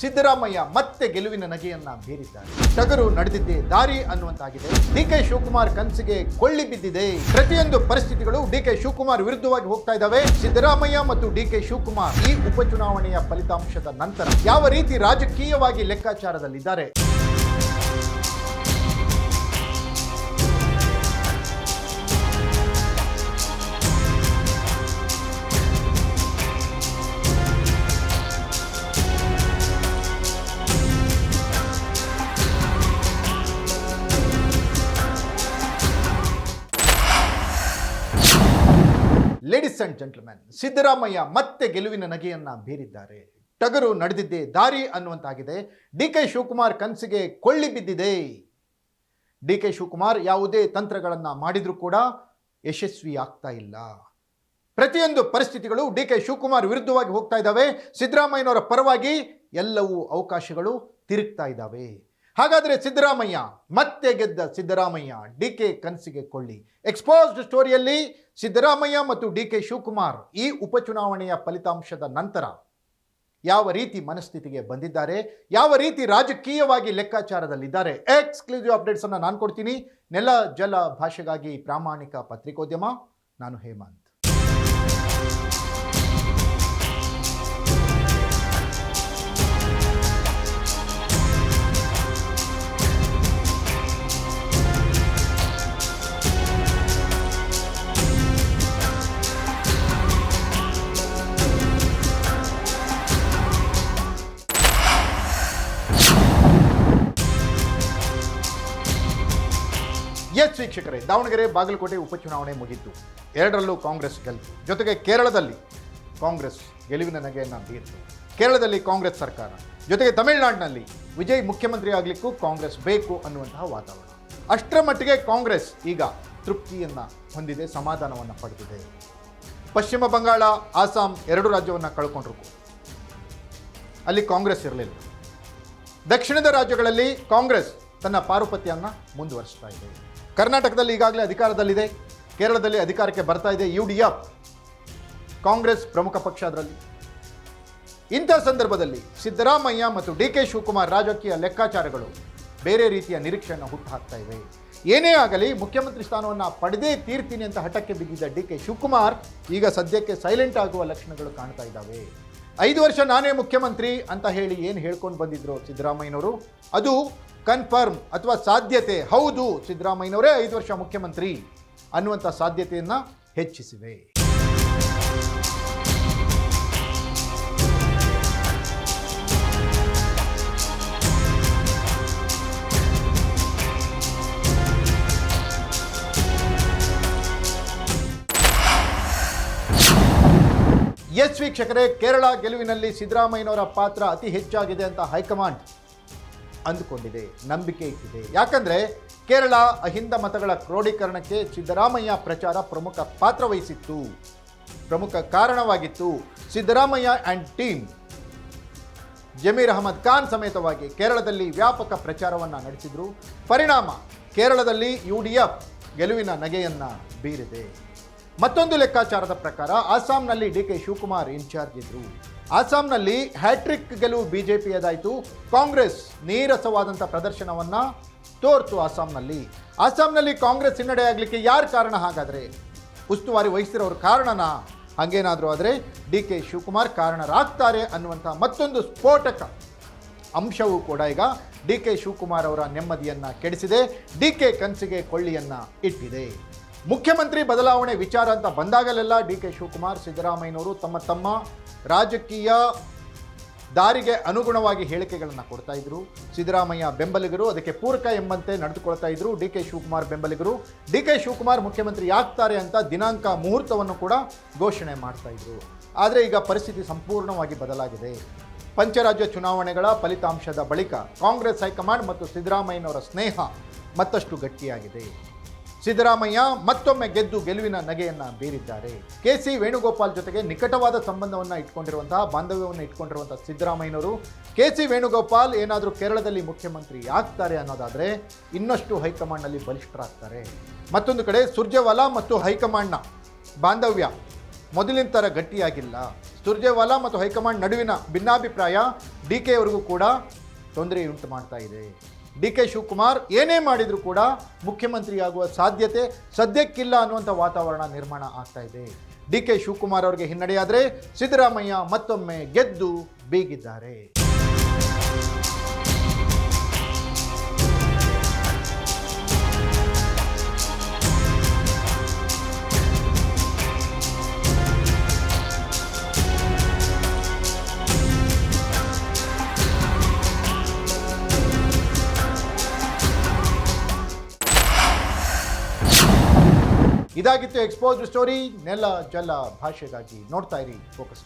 ಸಿದ್ದರಾಮಯ್ಯ ಮತ್ತೆ ಗೆಲುವಿನ ನಗೆಯನ್ನ ಬೀರಿದ್ದಾರೆ. ಟಗರು ನಡೆದಿದ್ದೇ ದಾರಿ ಅನ್ನುವಂತಾಗಿದೆ. ಡಿಕೆ ಶಿವಕುಮಾರ್ ಕನಸಿಗೆ ಕೊಳ್ಳಿ ಬಿದ್ದಿದೆ. ಪ್ರತಿಯೊಂದು ಪರಿಸ್ಥಿತಿಗಳು ಡಿಕೆ ಶಿವಕುಮಾರ್ ವಿರುದ್ಧವಾಗಿ ಹೋಗ್ತಾ ಇದ್ದಾವೆ. ಸಿದ್ದರಾಮಯ್ಯ ಮತ್ತು ಡಿಕೆ ಶಿವಕುಮಾರ್ ಈ ಉಪಚುನಾವಣೆಯ ಫಲಿತಾಂಶದ ನಂತರ ಯಾವ ರೀತಿ ರಾಜಕೀಯವಾಗಿ ಲೆಕ್ಕಾಚಾರದಲ್ಲಿದ್ದಾರೆ. ಲೇಡೀಸ್ ಅಂಡ್ ಜೆಂಟಲ್ಮೆನ್, ಸಿದ್ದರಾಮಯ್ಯ ಮತ್ತೆ ಗೆಲುವಿನ ನಗೆಯನ್ನ ಬೀರಿದ್ದಾರೆ. ಟಗರು ನಡೆದಿದ್ದೇ ದಾರಿ ಅನ್ನುವಂತಾಗಿದೆ. ಡಿಕೆ ಶಿವಕುಮಾರ್ ಕನಸಿಗೆ ಕೊಳ್ಳಿ ಬಿದ್ದಿದೆ. ಡಿಕೆ ಶಿವಕುಮಾರ್ ಯಾವುದೇ ತಂತ್ರಗಳನ್ನು ಮಾಡಿದ್ರೂ ಕೂಡ ಯಶಸ್ವಿ ಆಗ್ತಾ ಇಲ್ಲ. ಪ್ರತಿಯೊಂದು ಪರಿಸ್ಥಿತಿಗಳು ಡಿಕೆ ಶಿವಕುಮಾರ್ ವಿರುದ್ಧವಾಗಿ ಹೋಗ್ತಾ ಇದ್ದಾವೆ. ಸಿದ್ದರಾಮಯ್ಯನವರ ಪರವಾಗಿ ಎಲ್ಲವೂ ಅವಕಾಶಗಳು ತಿರುಗ್ತಾ ಇದ್ದಾವೆ. ಹಾಗಾದರೆ ಸಿದ್ದರಾಮಯ್ಯ ಮತ್ತೆ ಗೆದ್ದ ಸಿದ್ದರಾಮಯ್ಯ ಡಿಕೆ ಕನಸಿಗೆ ಕೊಳ್ಳಿ. ಎಕ್ಸ್ಪೋಸ್ಡ್ ಸ್ಟೋರಿಯಲ್ಲಿ ಸಿದ್ದರಾಮಯ್ಯ ಮತ್ತು ಡಿಕೆ ಶಿವಕುಮಾರ್ ಈ ಉಪಚುನಾವಣೆಯ ಫಲಿತಾಂಶದ ನಂತರ ಯಾವ ರೀತಿ ಮನಸ್ಥಿತಿಗೆ ಬಂದಿದ್ದಾರೆ, ಯಾವ ರೀತಿ ರಾಜಕೀಯವಾಗಿ ಲೆಕ್ಕಾಚಾರದಲ್ಲಿದ್ದಾರೆ. ಎಕ್ಸ್ಕ್ಲೂಸಿವ್ ಅಪ್ಡೇಟ್ಸ್ ಅನ್ನು ನಾನು ಕೊಡ್ತೀನಿ. ನೆಲ ಜಲ ಭಾಷೆಗಾಗಿ ಪ್ರಾಮಾಣಿಕ ಪತ್ರಿಕೋದ್ಯಮ, ನಾನು ಹೇಮಂತ್. ಎಸ್ ವೀಕ್ಷಕರೇ, ದಾವಣಗೆರೆ ಬಾಗಲಕೋಟೆ ಉಪಚುನಾವಣೆ ಮುಗಿತು. ಎರಡರಲ್ಲೂ ಕಾಂಗ್ರೆಸ್ ಗೆಲ್ತು. ಜೊತೆಗೆ ಕೇರಳದಲ್ಲಿ ಕಾಂಗ್ರೆಸ್ ಗೆಲುವಿನ ನಗೆಯನ್ನು ಬೀರಿತು. ಕೇರಳದಲ್ಲಿ ಕಾಂಗ್ರೆಸ್ ಸರ್ಕಾರ, ಜೊತೆಗೆ ತಮಿಳುನಾಡಿನಲ್ಲಿ ವಿಜಯ್ ಮುಖ್ಯಮಂತ್ರಿ ಆಗಲಿಕ್ಕೂ ಕಾಂಗ್ರೆಸ್ ಬೇಕು ಅನ್ನುವಂತಹ ವಾತಾವರಣ. ಅಷ್ಟರ ಮಟ್ಟಿಗೆ ಕಾಂಗ್ರೆಸ್ ಈಗ ತೃಪ್ತಿಯನ್ನು ಹೊಂದಿದೆ, ಸಮಾಧಾನವನ್ನು ಪಡೆದಿದೆ. ಪಶ್ಚಿಮ ಬಂಗಾಳ, ಆಸಾಂ ಎರಡು ರಾಜ್ಯವನ್ನು ಕಳ್ಕೊಂಡ್ರು, ಅಲ್ಲಿ ಕಾಂಗ್ರೆಸ್ ಇರಲಿಲ್ಲ. ದಕ್ಷಿಣದ ರಾಜ್ಯಗಳಲ್ಲಿ ಕಾಂಗ್ರೆಸ್ ತನ್ನ ಪಾರುಪತ್ಯವನ್ನು ಮುಂದುವರಿಸ್ತಾ ಇದೆ. ಕರ್ನಾಟಕದಲ್ಲಿ ಈಗಾಗಲೇ ಅಧಿಕಾರದಲ್ಲಿದೆ. ಕೇರಳದಲ್ಲಿ ಅಧಿಕಾರಕ್ಕೆ ಬರ್ತಾ ಇದೆ UDF, ಕಾಂಗ್ರೆಸ್ ಪ್ರಮುಖ ಪಕ್ಷ ಅದರಲ್ಲಿ. ಇಂಥ ಸಂದರ್ಭದಲ್ಲಿ ಸಿದ್ದರಾಮಯ್ಯ ಮತ್ತು ಡಿಕೆ ಶಿವಕುಮಾರ್ ರಾಜಕೀಯ ಲೆಕ್ಕಾಚಾರಗಳು ಬೇರೆ ರೀತಿಯ ನಿರೀಕ್ಷೆಯನ್ನು ಹುಟ್ಟುಹಾಕ್ತಾ ಇವೆ. ಏನೇ ಆಗಲಿ ಮುಖ್ಯಮಂತ್ರಿ ಸ್ಥಾನವನ್ನು ಪಡೆದೇ ತೀರ್ತೀನಿ ಅಂತ ಹಠಕ್ಕೆ ಬಿದ್ದಿದ್ದ ಡಿಕೆ ಶಿವಕುಮಾರ್ ಈಗ ಸದ್ಯಕ್ಕೆ ಸೈಲೆಂಟ್ ಆಗುವ ಲಕ್ಷಣಗಳು ಕಾಣ್ತಾ ಇದ್ದಾವೆ. 5 ವರ್ಷ ನಾನೇ ಮುಖ್ಯಮಂತ್ರಿ ಅಂತ ಹೇಳಿ ಏನು ಹೇಳ್ಕೊಂಡು ಬಂದಿದ್ರು ಸಿದ್ದರಾಮಯ್ಯನವರು, ಅದು ಕನ್ಫರ್ಮ್ ಅಥವಾ ಸಾಧ್ಯತೆ ಹೌದು. ಸಿದ್ದರಾಮಯ್ಯನವರೇ 5 ವರ್ಷ ಮುಖ್ಯಮಂತ್ರಿ ಅನ್ನುವಂಥ ಸಾಧ್ಯತೆಯನ್ನು ಹೆಚ್ಚಿಸಿವೆ. ಎಸ್ ವೀಕ್ಷಕರೇ, ಕೇರಳ ಗೆಲುವಿನಲ್ಲಿ ಸಿದ್ದರಾಮಯ್ಯನವರ ಪಾತ್ರ ಅತಿ ಹೆಚ್ಚಾಗಿದೆ ಅಂತ ಹೈಕಮಾಂಡ್ ಅಂದುಕೊಂಡಿದೆ, ನಂಬಿಕೆ ಇಟ್ಟಿದೆ. ಯಾಕಂದರೆ ಕೇರಳ ಅಹಿಂದ ಮತಗಳ ಕ್ರೋಢೀಕರಣಕ್ಕೆ ಸಿದ್ದರಾಮಯ್ಯ ಪ್ರಚಾರ ಪ್ರಮುಖ ಪಾತ್ರ ವಹಿಸಿತ್ತು, ಪ್ರಮುಖ ಕಾರಣವಾಗಿತ್ತು. ಸಿದ್ದರಾಮಯ್ಯ ಆ್ಯಂಡ್ ಟೀಮ್ ಜಮೀರ್ ಅಹಮದ್ ಖಾನ್ ಸಮೇತವಾಗಿ ಕೇರಳದಲ್ಲಿ ವ್ಯಾಪಕ ಪ್ರಚಾರವನ್ನು ನಡೆಸಿದರು. ಪರಿಣಾಮ ಕೇರಳದಲ್ಲಿ UDF ಗೆಲುವಿನ ನಗೆಯನ್ನು ಬೀರಿದೆ. ಮತ್ತೊಂದು ಲೆಕ್ಕಾಚಾರದ ಪ್ರಕಾರ ಆಸಾಂನಲ್ಲಿ ಡಿಕೆ ಶಿವಕುಮಾರ್ ಇನ್ಚಾರ್ಜ್ ಇದ್ದರು. ಆಸಾಂನಲ್ಲಿ ಹ್ಯಾಟ್ರಿಕ್ ಗೆಲುವು ಬಿಜೆಪಿಯದಾಯಿತು. ಕಾಂಗ್ರೆಸ್ ನೀರಸವಾದಂಥ ಪ್ರದರ್ಶನವನ್ನು ತೋರ್ತು. ಆಸಾಂನಲ್ಲಿ ಕಾಂಗ್ರೆಸ್ ಹಿನ್ನಡೆ ಆಗಲಿಕ್ಕೆ ಯಾರು ಕಾರಣ? ಹಾಗಾದರೆ ಉಸ್ತುವಾರಿ ವಹಿಸಿರೋರು ಕಾರಣನಾ? ಹಾಗೇನಾದರೂ ಆದರೆ ಡಿಕೆ ಶಿವಕುಮಾರ್ ಕಾರಣರಾಗ್ತಾರೆ ಅನ್ನುವಂಥ ಮತ್ತೊಂದು ಸ್ಫೋಟಕ ಅಂಶವೂ ಕೂಡ ಈಗ ಡಿಕೆ ಶಿವಕುಮಾರ್ ಅವರ ನೆಮ್ಮದಿಯನ್ನು ಕೆಡಿಸಿದೆ. ಡಿಕೆ ಕನಸಿಗೆ ಕೊಳ್ಳಿಯನ್ನು ಇಟ್ಟಿದೆ. ಮುಖ್ಯಮಂತ್ರಿ ಬದಲಾವಣೆ ವಿಚಾರ ಅಂತ ಬಂದಾಗಲೆಲ್ಲ ಡಿಕೆ ಶಿವಕುಮಾರ್, ಸಿದ್ದರಾಮಯ್ಯನವರು ತಮ್ಮ ರಾಜಕೀಯ ದಾರಿಗೆ ಅನುಗುಣವಾಗಿ ಹೇಳಿಕೆಗಳನ್ನು ಕೊಡ್ತಾ ಇದ್ರು. ಸಿದ್ದರಾಮಯ್ಯ ಬೆಂಬಲಿಗರು ಅದಕ್ಕೆ ಪೂರಕ ಎಂಬಂತೆ ನಡೆದುಕೊಳ್ತಾ ಇದ್ರು. ಡಿಕೆ ಶಿವಕುಮಾರ್ ಬೆಂಬಲಿಗರು ಡಿಕೆ ಶಿವಕುಮಾರ್ ಮುಖ್ಯಮಂತ್ರಿ ಆಗ್ತಾರೆ ಅಂತ ದಿನಾಂಕ ಮುಹೂರ್ತವನ್ನು ಕೂಡ ಘೋಷಣೆ ಮಾಡ್ತಾ ಇದ್ರು. ಆದರೆ ಈಗ ಪರಿಸ್ಥಿತಿ ಸಂಪೂರ್ಣವಾಗಿ ಬದಲಾಗಿದೆ. ಪಂಚರಾಜ್ಯ ಚುನಾವಣೆಗಳ ಫಲಿತಾಂಶದ ಬಳಿಕ ಕಾಂಗ್ರೆಸ್ ಹೈಕಮಾಂಡ್ ಮತ್ತು ಸಿದ್ದರಾಮಯ್ಯನವರ ಸ್ನೇಹ ಮತ್ತಷ್ಟು ಗಟ್ಟಿಯಾಗಿದೆ. ಸಿದ್ದರಾಮಯ್ಯ ಮತ್ತೊಮ್ಮೆ ಗೆದ್ದು ಗೆಲುವಿನ ನಗೆಯನ್ನು ಬೀರಿದ್ದಾರೆ. KC ವೇಣುಗೋಪಾಲ್ ಜೊತೆಗೆ ನಿಕಟವಾದ ಸಂಬಂಧವನ್ನು ಇಟ್ಕೊಂಡಿರುವಂತಹ, ಬಾಂಧವ್ಯವನ್ನು ಇಟ್ಕೊಂಡಿರುವಂತಹ ಸಿದ್ದರಾಮಯ್ಯನವರು KC ವೇಣುಗೋಪಾಲ್ ಏನಾದರೂ ಕೇರಳದಲ್ಲಿ ಮುಖ್ಯಮಂತ್ರಿ ಆಗ್ತಾರೆ ಅನ್ನೋದಾದರೆ ಇನ್ನಷ್ಟು ಹೈಕಮಾಂಡ್ನಲ್ಲಿ ಬಲಿಷ್ಠರಾಗ್ತಾರೆ. ಮತ್ತೊಂದು ಕಡೆ ಸುರ್ಜೇವಾಲಾ ಮತ್ತು ಹೈಕಮಾಂಡ್ನ ಬಾಂಧವ್ಯ ಮೊದಲಿನ ಥರ ಗಟ್ಟಿಯಾಗಿಲ್ಲ. ಸುರ್ಜೇವಾಲಾ ಮತ್ತು ಹೈಕಮಾಂಡ್ ನಡುವಿನ ಭಿನ್ನಾಭಿಪ್ರಾಯ ಡಿ ಕೆ ಅವರಿಗೂ ಕೂಡ ತೊಂದರೆಯುಂಟು ಮಾಡ್ತಾ ಇದೆ. ಡಿ ಕೆ ಶಿವಕುಮಾರ್ ಏನೇ ಮಾಡಿದರೂ ಕೂಡ ಮುಖ್ಯಮಂತ್ರಿಯಾಗುವ ಸಾಧ್ಯತೆ ಸದ್ಯಕ್ಕಿಲ್ಲ ಅನ್ನುವಂಥ ವಾತಾವರಣ ನಿರ್ಮಾಣ ಆಗ್ತಾ ಇದೆ. ಡಿ ಕೆ ಶಿವಕುಮಾರ್ ಅವರಿಗೆ ಹಿನ್ನಡೆಯಾದರೆ ಸಿದ್ದರಾಮಯ್ಯ ಮತ್ತೊಮ್ಮೆ ಗೆದ್ದು ಬೀಗಿದ್ದಾರೆ. ಇದಾಗಿತ್ತು ಎಕ್ಸ್ಪೋಸ್ಡ್ ಸ್ಟೋರಿ. ನೆಲ ಜಲ ಭಾಷೆಗಾಗಿ ನೋಡ್ತಾ ಇರಿ ಫೋಕಸ್.